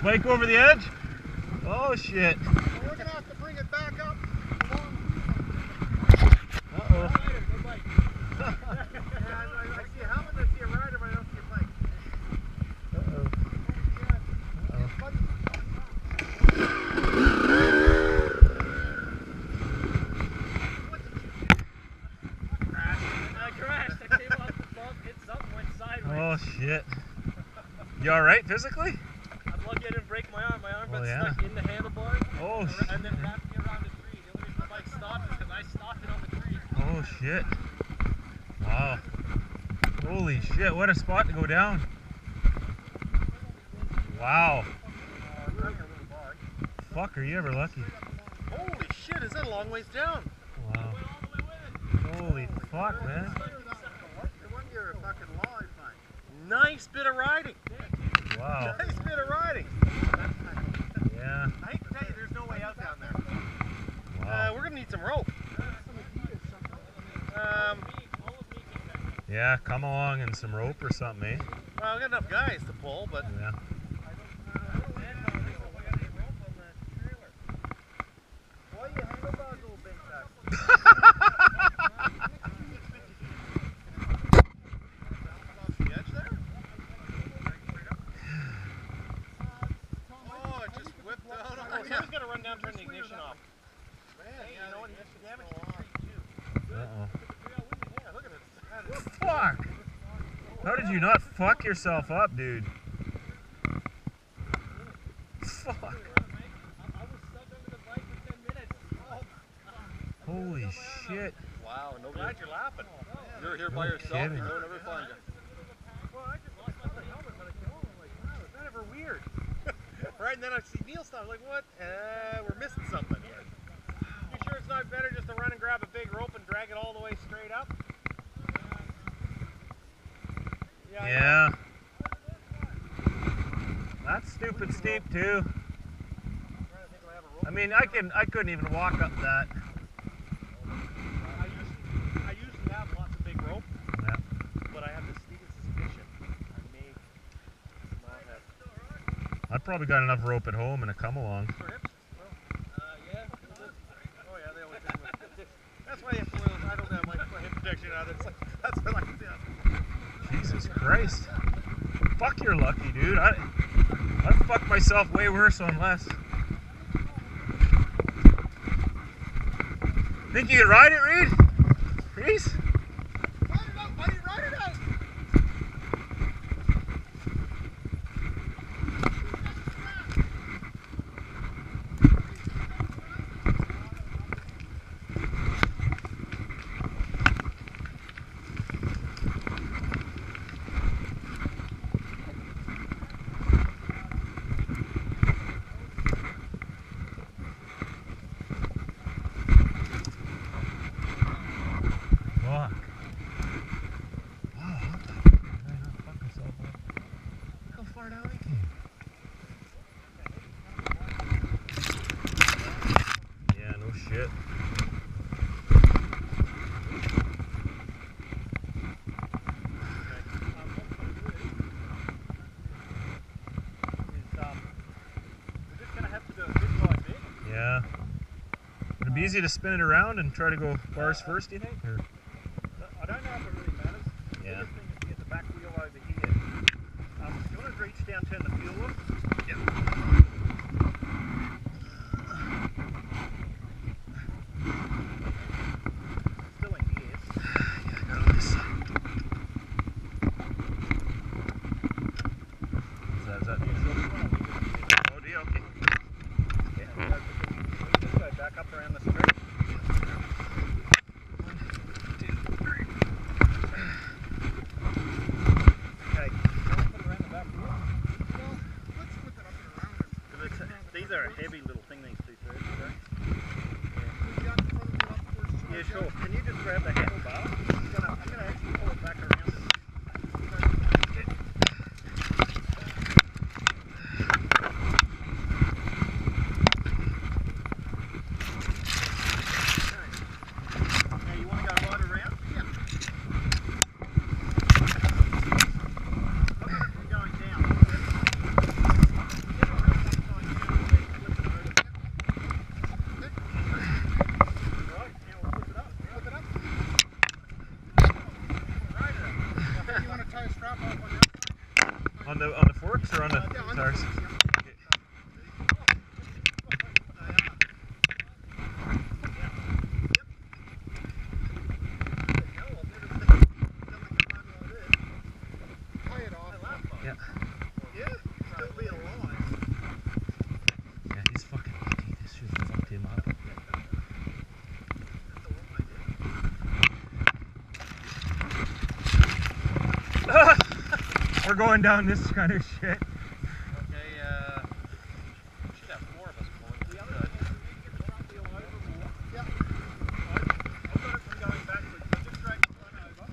Bike over the edge? Oh shit. Well, we're gonna have to bring it back up. Uh-oh. I see a helmet, I see a rider, but I don't see a bike. Uh-oh. I crashed. I came off the bump, hit something, went sideways. Oh shit. You alright physically? I'm lucky I didn't break my arm. My arm got yeah. stuck in the handlebars. Oh And then wrapped me around a tree. The only reason the bike stopped is because I stopped it on the tree. Oh shit. Wow. Holy shit, what a spot to go down. Wow. Fuck, are you ever lucky? Holy shit, is that a long ways down? Wow. Holy fuck, man. You're a fucking law, fine. Nice bit of riding. Wow. Nice bit of riding. Yeah. I hate to tell you, there's no way out down there. Wow. We're gonna need some rope. Yeah, come along and some rope or something, eh? Well, we got enough guys to pull, but Yeah. why you handlebars little bent back? The edge there? Oh, it just whipped out on you. Someone's got to run down, turn the ignition off. Man, Hey, you know what? That's damage to the tree, too. Uh-oh. Yeah, look at it. Fuck! How did you not fuck yourself up, dude? Fuck. I was stuck under the bike for 10 minutes. Holy shit. Wow, no glad you're laughing. You're here by yourself, kidding. you know, never find you. Well, I just lost my helmet, but I came home, I'm like, wow, is that ever weird? Right, and then I see Neil stop, like, what? We're missing something here. You sure it's not better just to run and grab a big rope and drag it all the way straight up? Yeah. That's stupid steep too. I mean, I couldn't even walk up that. I usually have lots of big rope, Yeah. but I have this sneaking suspicion I may not have. I've probably got enough rope at home and a come along. For hips? Yeah. Oh yeah, they always do. That's why you have to wear those. I don't have my hip protection on. That's what I like to do. Jesus Christ. Fuck, you're lucky, dude. I'd fuck myself way worse on less. Think you can ride it, Reed? Reese? Ride it out, buddy, ride it out! Fuck. Wow, how the fuck did I not fuck myself up? Look how far down I came. Yeah, no shit. We're just gonna have to do a big ride, eh? Yeah. Would it be easy to spin it around and try to go bars first, do you think? Or? I don't know if it really matters. Yeah. The biggest thing is to get the back wheel over here. You want to reach down, turn the fuel off? Yeah. Still in gear. Yeah, I got all this. Is that oh, dear, okay. Yeah, this way, back up around the straight. Okay, put it around the back wheel. Let's put that up and around it. These are heavy little thing, these 230s, okay? Yeah, sure. Can you just grab the handlebar? I'm gonna actually pull it back around it. Now you want to go right around? Yeah. We're going down. ours. Yeah. Yeah, still be alive. Yeah, he's fucking lucky. This should have fucked him up. We're going down this kind of shit. Okay, we should have 4 of us pulling. The other Yep. I've got it from going backwards. So just drag the front over.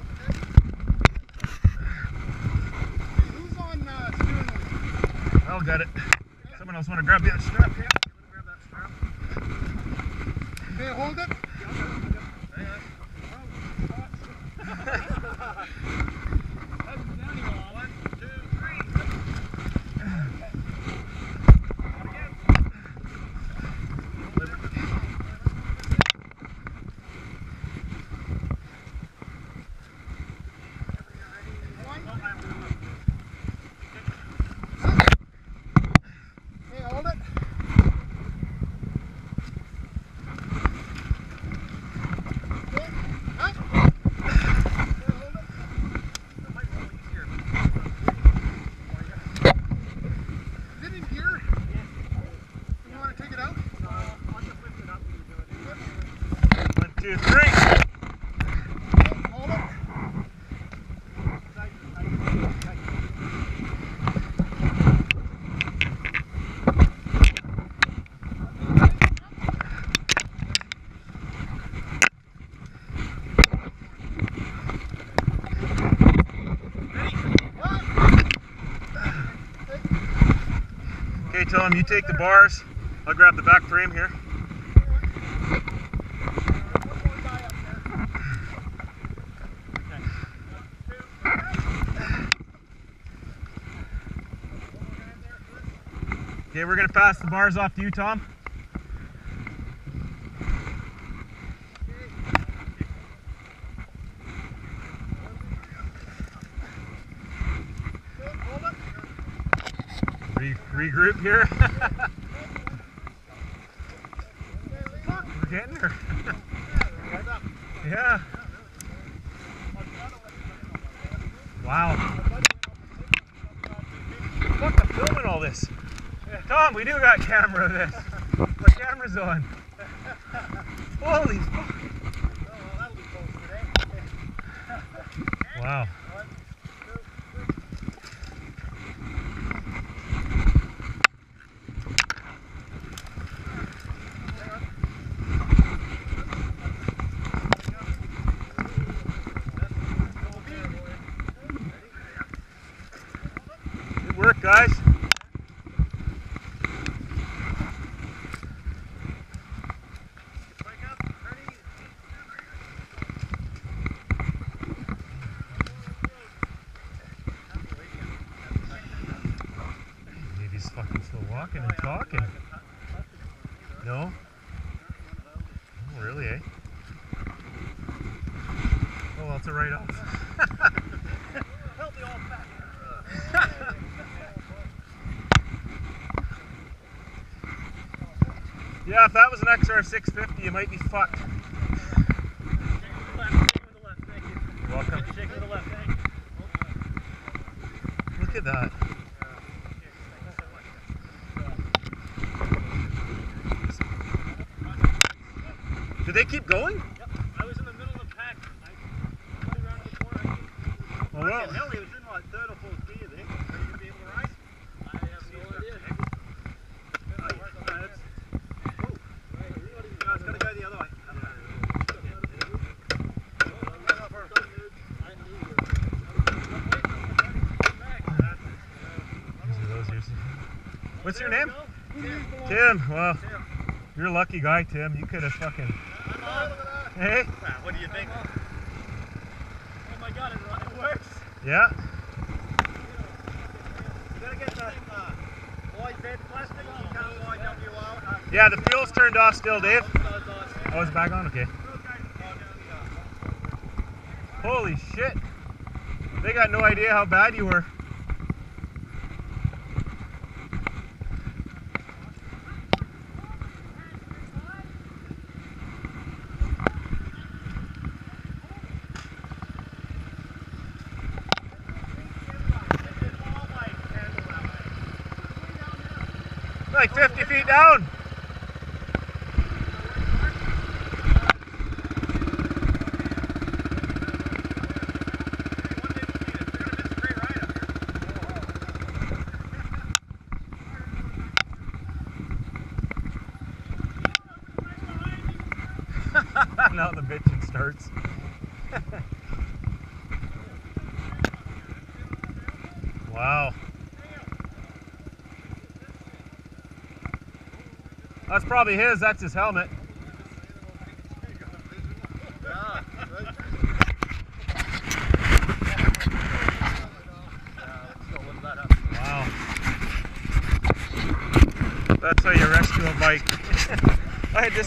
Hey, who's on steering wheel? I'll get it. Someone else want to grab the other strap? Yeah. You want to grab that strap? Can you hold it? Hey, hold it. Okay. Huh? Hey, hold it. that might roll easier. Is it in gear? You want to take it out? I'll just lift it up when you do it. 1, 2, 3. Hold it. Okay, Tom, you take the bars. I'll grab the back frame here. Okay, we're gonna pass the bars off to you, Tom. Regroup here. We're getting her. Yeah. Wow. Fuck, I'm filming all this. Tom, we do got camera of this. My camera's on. Holy fuck. Wow. Good work, guys. Maybe he's fucking still walking and talking. No? Oh, really, eh? Oh, well, it's a write-off. Help me all back. Yeah, if that was an XR 650, you might be fucked. You're welcome. Look at that. Did they keep going? Yep. I was in the middle of the pack. I went around the corner. Oh, well. Hell, he was in like 3rd or 4th gear there. Are you going to be able to race? I have no idea. No, it's got to go the other way. What's your name? Tim. Well, you're a lucky guy, Tim. You could have fucking. Hey? What do you think? Oh my god, it works. Yeah. You got to get the wide bed plastic. You can't wide WL. Yeah, the fuel's turned off still, Dave. Oh, it's back on? Okay. Holy shit. They got no idea how bad you were. like 50 feet down. Now the bitching starts. Wow. That's probably his, that's his helmet. Wow. That's how you rescue a bike. I had this